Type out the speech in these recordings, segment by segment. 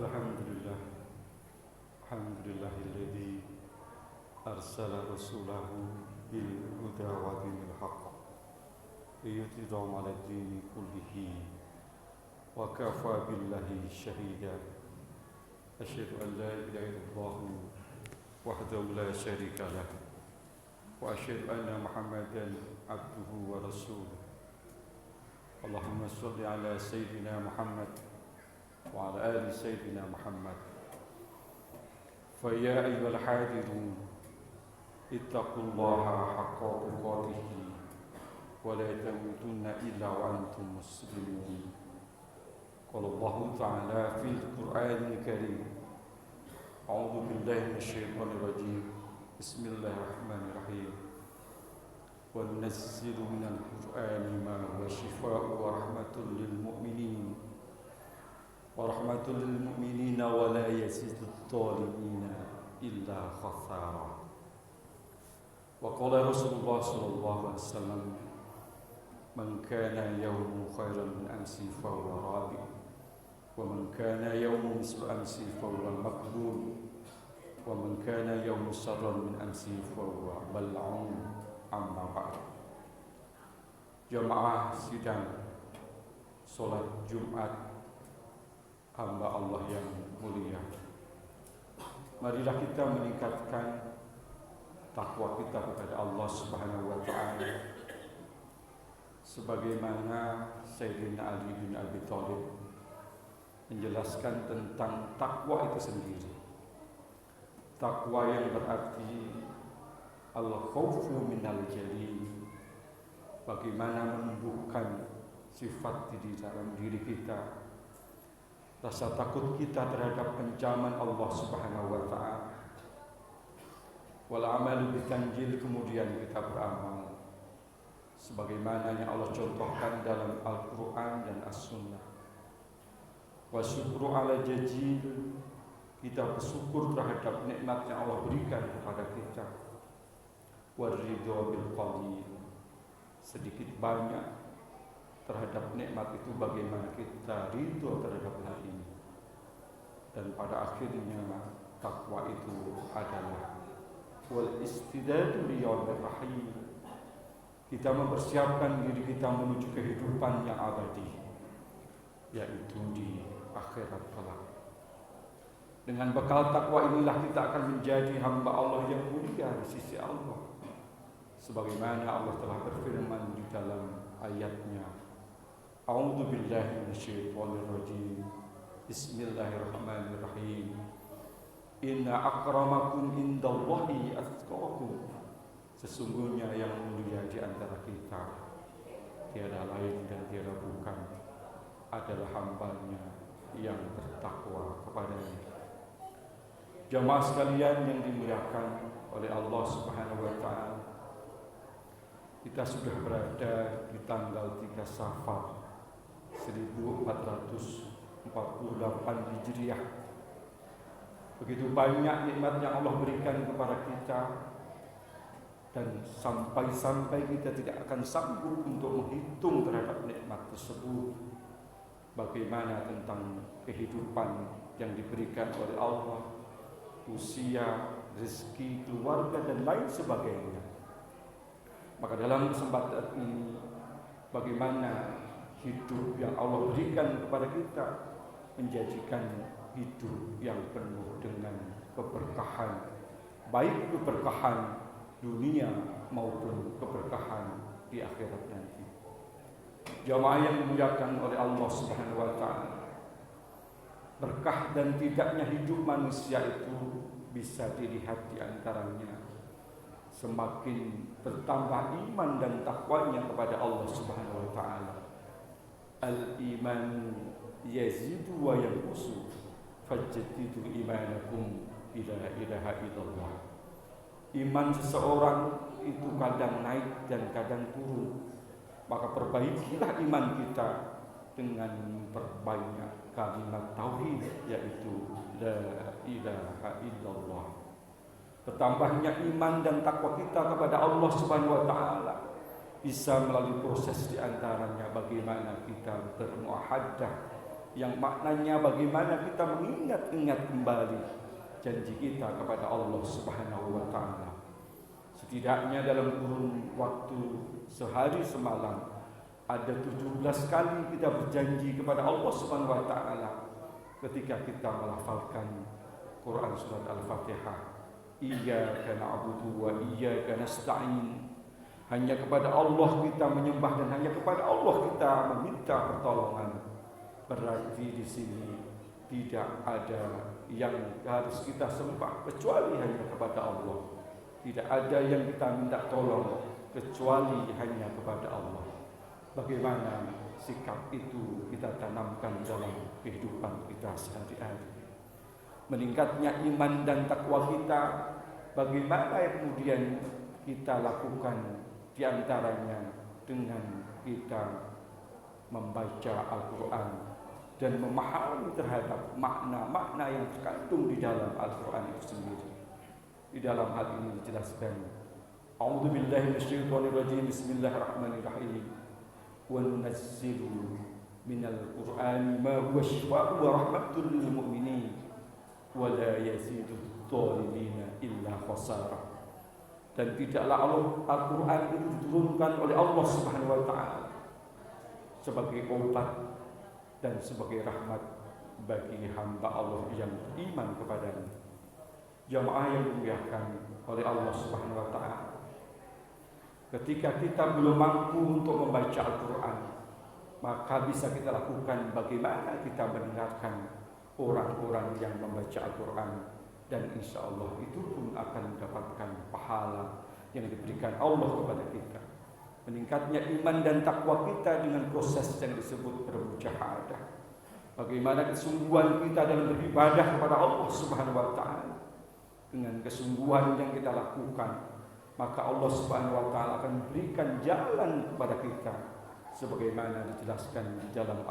Alhamdulillah, alhamdulillahilladzi arsala rasulahu bil huda wa dinil haqq liyudhhirahu 'ala ad-dini kullihi wa kafa billahi shahida. Asyhadu an la ilaha illallah wahdahu la syarika lah wa asyhadu anna Muhammadan abduhu wa rasuluh. Allahumma shalli ala sayyidina Muhammad wa ala ali sayyidina Muhammad. Fa ya ayyuhal hadirun ittaqullaha haqqa tuqatih wa la tamutunna illa wa antum muslimun. Qala Allah ta'ala fil Qur'anil Karim. A'udzu billahi minasyaitonir rajim. Bismillahirrahmanirrahim. Wa nunazzilu minal Qur'ani ma huwa shifaa'un wa rahmatun lil mu'minin wa rahmatul lil mu'minina wa la yazidud dhalimina illa khasara. Wa qala Rasulullah sallallahu alaihi wasallam, man kana yawmu khairan min amsi fa huwa rabi wa man kana yawmu mislu amsi fa huwa maqbul wa man kana yawmu sharran min amsi fa huwa mal'un. Amma ba'd. Jamaah sidang salat Jumat hamba Allah yang mulia, marilah kita meningkatkan takwa kita kepada Allah Subhanahu wa ta'ala sebagaimana Sayyidina Ali bin Abi Thalib menjelaskan tentang takwa itu sendiri. Takwa yang berarti al-khawfu minal jalil, bagaimana menumbuhkan sifat di dalam diri kita, rasa takut kita terhadap ancaman Allah Subhanahu wa ta'ala. Wal amalu bitanjil, kemudian kita beramal sebagaimana yang Allah contohkan dalam Al-Quran dan As-Sunnah. Wa syukru ala jajil, kita bersyukur terhadap nikmat yang Allah berikan kepada kita. Wa ridha bil qalil, sedikit banyak terhadap nikmat itu bagaimana kita ridho terhadap hal ini. Dan pada akhirnya takwa itu adalah wal istidadu li yaumir rahim, kita mempersiapkan diri kita menuju kehidupan yang abadi, yaitu di akhirat kelak. Dengan bekal takwa inilah kita akan menjadi hamba Allah yang mulia di sisi Allah, sebagaimana Allah telah berfirman di dalam ayatnya, A'udzu billahi minasyaitonir rajim. Bismillahirrahmanirrahim. Inna akramakum indallahi atqakum. Sesungguhnya yang mulia di antara kita tiada lain dan tiada bukan adalah hambanya yang bertakwa kepadanya. Jamaah sekalian yang dimuliakan oleh Allah Subhanahu wa ta'ala, kita sudah berada di tanggal 3 Safar 1448 Hijriah. Begitu banyak nikmat yang Allah berikan kepada kita, dan sampai-sampai kita tidak akan sanggup untuk menghitung terhadap nikmat tersebut. Bagaimana tentang kehidupan yang diberikan oleh Allah, usia, rezeki, keluarga, dan lain sebagainya. Maka dalam kesempatan ini, bagaimana hidup yang Allah berikan kepada kita menjadikan hidup yang penuh dengan keberkahan, baik keberkahan dunia maupun keberkahan di akhirat nanti. Jamaah yang dimuliakan oleh Allah Subhanahu wa ta'ala, berkah dan tidaknya hidup manusia itu bisa dilihat di antaranya semakin bertambah iman dan takwanya kepada Allah Subhanahu wa ta'ala. Al-iman yazidu wa yanqusu fajaddidu imanakum bila ilaha illallah. Iman seseorang itu kadang naik dan kadang turun, maka perbaikilah iman kita dengan perbanyak kalimat tauhid, yaitu la ilaha illallah. Bertambahnya iman dan takwa kita kepada Allah Subhanahu wa ta'ala bisa melalui proses di antaranya bagaimana kita bermuahadah, yang maknanya bagaimana kita mengingat-ingat kembali janji kita kepada Allah Subhanahu wa taala. Setidaknya dalam kurun waktu sehari semalam ada 17 kali kita berjanji kepada Allah Subhanahu wa taala ketika kita melafalkan Quran surat Al-Fatihah. Iyyaka na'budu wa iyyaka nasta'in. Hanya kepada Allah kita menyembah dan hanya kepada Allah kita meminta pertolongan. Berarti di sini tidak ada yang harus kita sembah kecuali hanya kepada Allah. Tidak ada yang kita minta tolong kecuali hanya kepada Allah. Bagaimana sikap itu kita tanamkan dalam kehidupan kita sehari-hari. Meningkatnya iman dan takwa kita, bagaimana yang kemudian kita lakukan di antaranya dengan kita membaca Al-Quran dan memahami terhadap makna-makna yang terkandung di dalam Al-Quran itu sendiri. Di dalam hal ini dijelaskan, A'udzu billahi minasyaitonir rajim. Bismillahirrahmanirrahim. Wa nunazzilu minal Qur'ani ma huwa syifaa'un wa rahmatun lil mu'minin wa la yazidud dhalimina illa khasara. Dan tidaklah Al-Quran itu diturunkan oleh Allah Subhanahu wa taala sebagai obat dan sebagai rahmat bagi hamba Allah yang beriman kepadanya. Jamaah yang dimuliakan oleh Allah Subhanahu wa taala, ketika kita belum mampu untuk membaca Al-Quran, maka bisa kita lakukan bagaimana kita mendengarkan orang-orang yang membaca Al-Quran, dan insya Allah itu pun akan mendapatkan pahala yang diberikan Allah kepada kita. Meningkatnya iman dan takwa kita dengan proses yang disebut bermujahadah. Bagaimana kesungguhan kita dalam beribadah kepada Allah Subhanahu wa taala. Dengan kesungguhan yang kita lakukan, maka Allah Subhanahu wa taala akan memberikan jalan kepada kita sebagaimana dijelaskan di dalam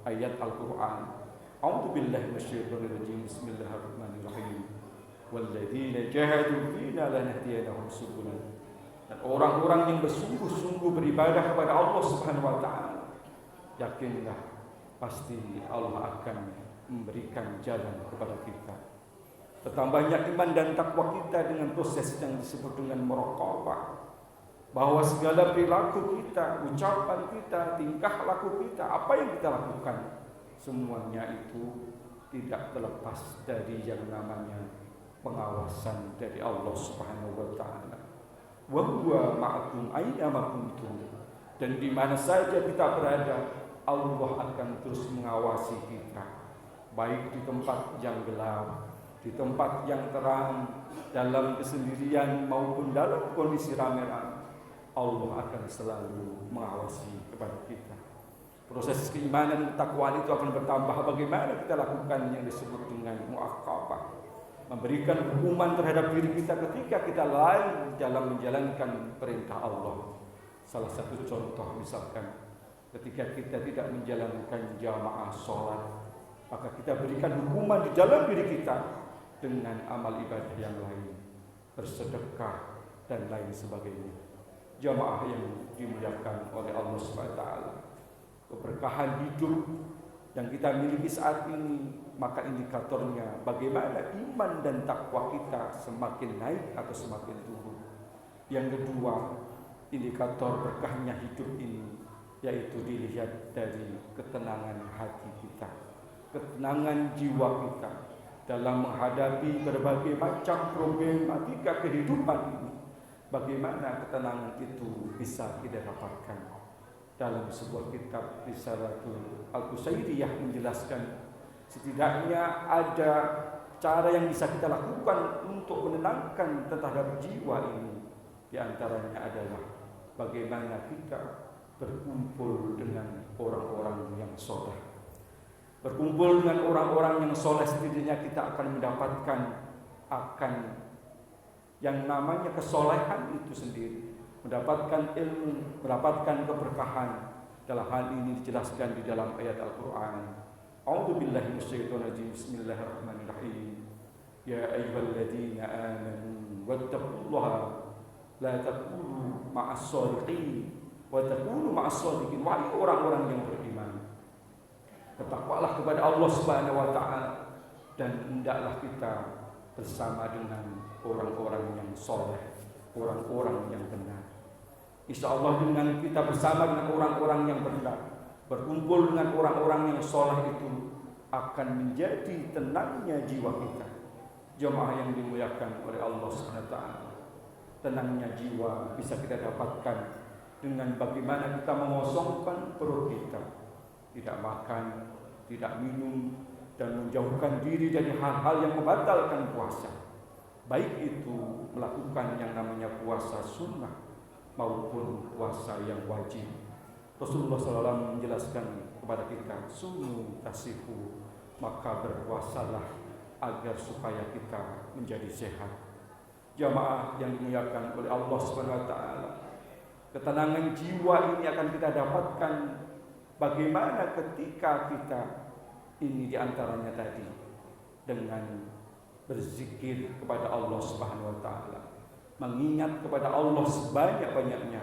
ayat Al-Qur'an. A'udzu billahi minasyaitonir rajim. Bismillahirrahmanirrahim. Walladzina jahadu fina lanahdiyannahum subulana. Dan orang-orang yang bersungguh-sungguh beribadah kepada Allah Subhanahu wa taala, yakinlah pasti Allah akan memberikan jalan kepada kita. Bertambahnya iman dan takwa kita dengan proses yang disebut dengan muraqabah, bahwa segala perilaku kita, ucapan kita, tingkah laku kita, apa yang kita lakukan, semuanya itu tidak terlepas dari yang namanya pengawasan dari Allah Subhanahu wa taala. Wa huwa ma'akum aina ma kuntum. Dan di mana saja kita berada, Allah akan terus mengawasi kita, baik di tempat yang gelap, di tempat yang terang, dalam kesendirian maupun dalam kondisi ramai-ramai. Allah akan selalu mengawasi kepada kita. Proses keimanan takwaan itu akan bertambah bagaimana kita lakukan yang disebut dengan mu'aqabah, memberikan hukuman terhadap diri kita ketika kita lalai dalam menjalankan perintah Allah. Salah satu contoh misalkan ketika kita tidak menjalankan jamaah sholat, maka kita berikan hukuman di dalam diri kita dengan amal ibadah yang lain, bersedekah dan lain sebagainya. Jamaah yang dimuliakan oleh Allah Subhanahu wa taala, keberkahan hidup yang kita miliki saat ini, maka indikatornya bagaimana iman dan takwa kita semakin naik atau semakin turun. Yang kedua, indikator berkahnya hidup ini yaitu dilihat dari ketenangan hati kita, ketenangan jiwa kita dalam menghadapi berbagai macam problematika kehidupan ini. Bagaimana ketenangan itu bisa kita dapatkan? Dalam sebuah kitab Risalatul Al-Qusairiyah menjelaskan setidaknya ada cara yang bisa kita lakukan untuk menenangkan terhadap jiwa ini. Di antaranya adalah bagaimana kita berkumpul dengan orang-orang yang soleh. Berkumpul dengan orang-orang yang soleh, setidaknya kita akan mendapatkan akan yang namanya kesolehan itu sendiri, mendapatkan ilmu, mendapatkan keberkahan. Dalam hal ini dijelaskan di dalam ayat Al-Quran. A'udzu billahi minasyaitonir rajim. Bismillahirrahmanirrahim. Ya ayyuhalladzina amanu wattaqullaha la taqulu ma'as shadiqin wa taqulu ma'as shadiqin. Wahai orang-orang yang beriman, Bertakwalah kepada Allah Subhanahu wa taala dan hendaklah kita bersama dengan orang-orang yang soleh, orang-orang yang benar. Insya Allah dengan kita bersama dengan orang-orang yang benar, berkumpul dengan orang-orang yang soleh itu akan menjadi tenangnya jiwa kita. Jemaah yang dimuliakan oleh Allah Subhanahu wa taala, tenangnya jiwa bisa kita dapatkan dengan bagaimana kita mengosongkan perut kita, tidak makan, tidak minum, dan menjauhkan diri dari hal-hal yang membatalkan puasa, baik itu melakukan yang namanya puasa sunnah maupun puasa yang wajib. Rasulullah SAW menjelaskan kepada kita, sumu tasihu, maka berpuasalah agar supaya kita menjadi sehat. Jamaah yang dimuliakan oleh Allah Subhanahu wa taala, ketenangan jiwa ini akan kita dapatkan bagaimana ketika kita ini diantaranya tadi dengan berzikir kepada Allah Subhanahu wa taala, mengingat kepada Allah sebanyak-banyaknya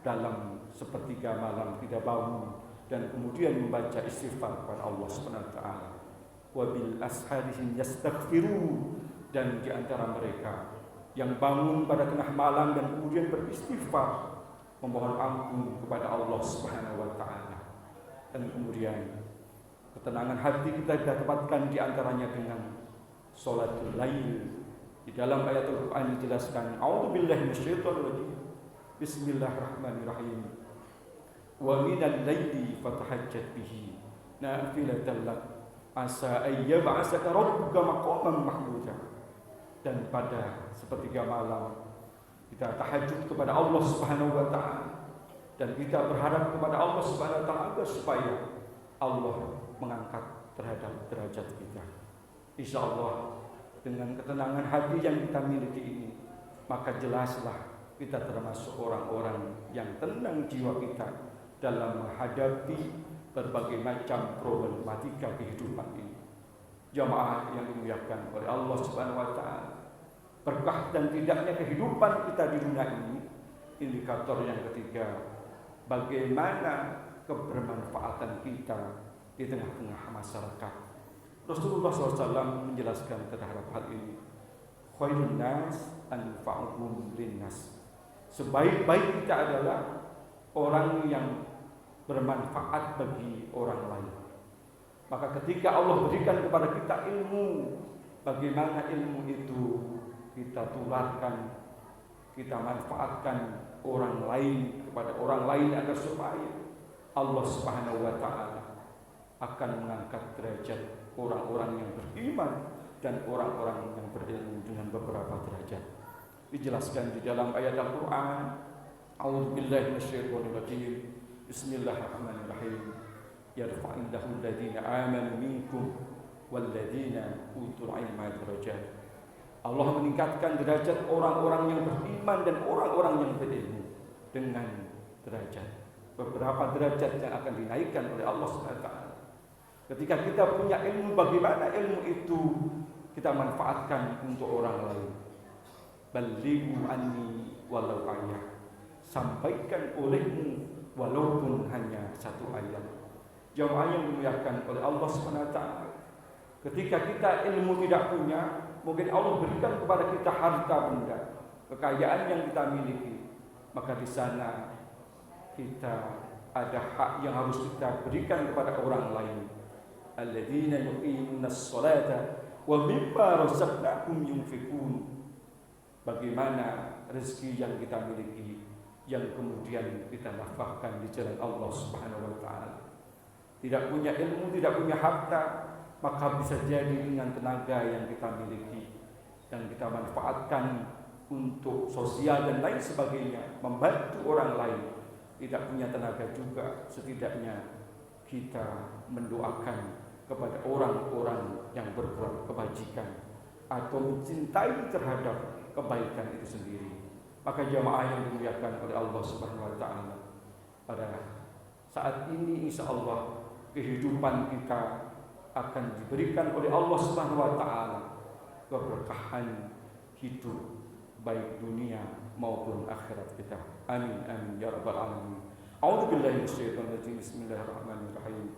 dalam sepertiga malam tidak bangun, dan kemudian membaca istighfar kepada Allah Subhanahu wa taala. Wa bil asharihim yastaghfirun, dan di antara mereka yang bangun pada tengah malam dan kemudian beristighfar, memohon ampun kepada Allah Subhanahu wa taala. Dan kemudian ketenangan hati kita dapatkan di antaranya dengan salatul lail. Di dalam ayat Al-Qur'an dijelaskan, a'udzubillahi minasyaitonir rajim. Bismillahirrahmanirrahim. Wa minal laili fatahajjat bihi nafilatan lak asa ayyab'asaka rabbuka maqaman mahmuda. Dan pada sepertiga malam kita tahajud kepada Allah Subhanahu wa taala, dan kita berharap kepada Allah Subhanahu wa taala supaya Allah mengangkat terhadap derajat kita. Insyaallah dengan ketenangan hati yang kita miliki ini, maka jelaslah kita termasuk orang-orang yang tenang jiwa kita dalam menghadapi berbagai macam problematika kehidupan ini. Jamaah yang dimuliakan oleh Allah Subhanahu wa taala, berkah dan tidaknya kehidupan kita di dunia ini, indikator yang ketiga, bagaimana kebermanfaatan kita di tengah-tengah masyarakat. Rasulullah SAW menjelaskan terhadap hal ini, khairun nas anfa'uhum linnas. Sebaik-baik kita adalah orang yang bermanfaat bagi orang lain. Maka ketika Allah berikan kepada kita ilmu, bagaimana ilmu itu kita tularkan, kita manfaatkan orang lain kepada orang lain agar supaya Allah Subhanahu wa taala akan mengangkat derajat orang-orang yang beriman dan orang-orang yang berilmu dengan beberapa derajat. Dijelaskan di dalam ayat Al-Qur'an, a'udzubillahi minasyaitonir rajim. Bismillahirrahmanirrahim. Yarfa'illahu alladziina aamanu minkum walladziina utul 'ilma darajat. Allah meningkatkan derajat orang-orang yang beriman dan orang-orang yang berilmu dengan derajat. Beberapa derajat yang akan dinaikkan oleh Allah Subhanahu wa taala. Ketika kita punya ilmu, bagaimana ilmu itu kita manfaatkan untuk orang lain. Balighu anni walau ayat. Sampaikan olehmu walaupun hanya satu ayat. Jamaah yang dimuliakan oleh Allah Subhanahu wa taala, ketika kita ilmu tidak punya, mungkin Allah berikan kepada kita harta benda, kekayaan yang kita miliki, maka di sana kita ada hak yang harus kita berikan kepada orang lain. Alladzina yuqimunas sholata wa mimma razaqnahum yunfiqun. Bagaimana rezeki yang kita miliki yang kemudian kita nafkahkan di jalan Allah Subhanahu wa taala. Tidak punya ilmu, tidak punya harta, maka bisa jadi dengan tenaga yang kita miliki dan kita manfaatkan untuk sosial dan lain sebagainya, membantu orang lain. Tidak punya tenaga juga, setidaknya kita mendoakan kepada orang-orang yang berbuat kebajikan atau mencintai terhadap kebaikan itu sendiri. Maka jamaah yang dimuliakan oleh Allah Subhanahu wa taala, pada saat ini insyaallah kehidupan kita akan diberikan oleh Allah Subhanahu wa taala keberkahan hidup baik dunia maupun akhirat kita. Amin amin ya rabbal alamin. A'udzubillahi minasyaitonir rajim. Bismillahirrahmanirrahim.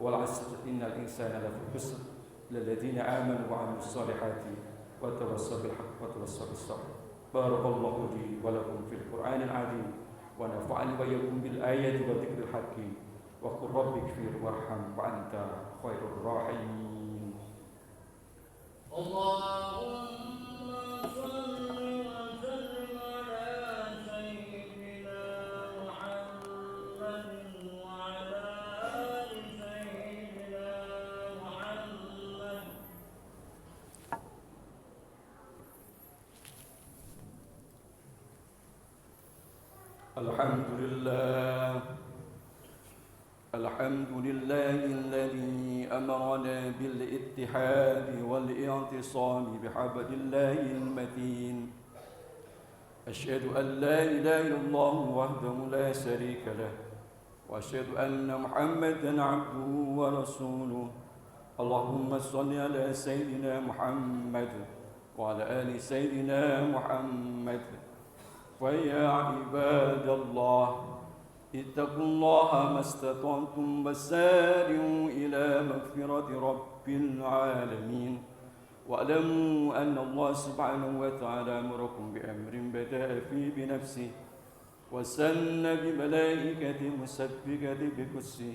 والعصر إن الإنسان لفي خسر الذين آمنوا وعملوا الصالحات وتواصوا بالحق وتواصوا بالصبر. بارك الله لي ولكم في القرآن العظيم ونفعني وإياكم بالآيات والذكر الحكيم وقل رب اغفر وارحم وأنت خير الراحمين. اللهم صل وسلم على سيدنا محمد وعلى آل سيدنا محمد. الحمد لله الذي أمرنا بالاتحاد والاعتصام بحبل الله المتين. أشهد أن لا إله إلا الله وحده لا شريك له وأشهد أن محمدا عبده ورسوله. اللهم صل على سيدنا محمد وعلى آل سيدنا محمد. ويا عباد الله اتقوا الله ما استطعتم وسارعوا إلى مغفرة رب العالمين واعلموا أن الله سبحانه وتعالى أمركم بأمر بدأ فيه بنفسه وسن بملائكته مسبقة بقدسه.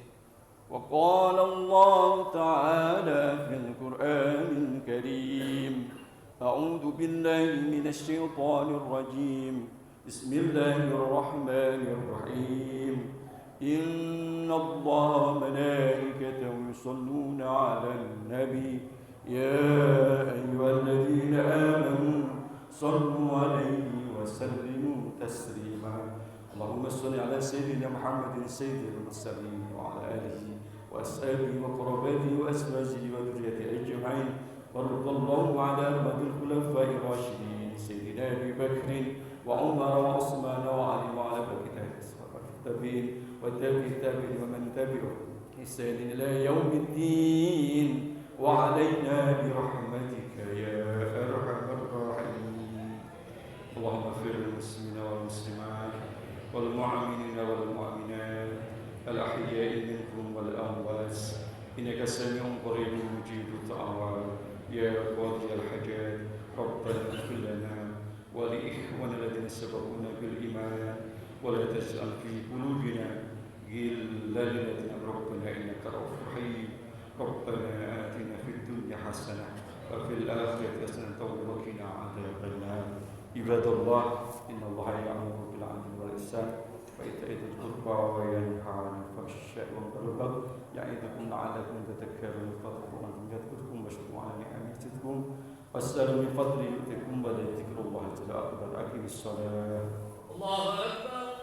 وقال الله تعالى في القرآن الكريم: أعوذ بالله من الشيطان الرجيم. بسم الله الرحمن الرحيم. إن الله وملائكته يصلون على النبي يا أيها الذين آمنوا صلوا عليه وسلموا تسليما. اللهم صل على سيدنا محمد سيد المرسلين وعلى آله وأصحابه وقراباته وأزواجه وذريته أجمعين. وارض الله على أربعة الخلفاء الراشدين سيدنا أبي بكر وعمر وعثمان وعلي وعلى بقية التابعين والتابعين ومن تبعهم بإحسان إلى يوم الدين وعلينا برحمتك يا أرحم الراحمين. اللهم اغفر للمسلمين والمسلمات والمؤمنين والمؤمنات الأحياء منكم والأموات إنك سميع قريب مجيب الدعوات. يا قاضي الحاجات ربنا اغفر لنا ولإخواننا الذين سبقونا بالإيمان ولا تجعل في قلوبنا غلا للذين ربنا إنك رؤوف رحيم. ربنا آتنا في الدنيا حسنة وفي الآخرة حسنة وقنا عذاب النار. عباد الله إن الله يأمر بالعدل والإحسان وإيتاء ذي القربى وينهى عن الفحشاء والمنكر يعظكم لعلكم تذكرون. فاذكروا يذكركم واشكروا على نعمه يزدكم واسألوا من فضله يؤتكم ولذكر الله تعالى أكبر. أقم الصلاة. الله أكبر.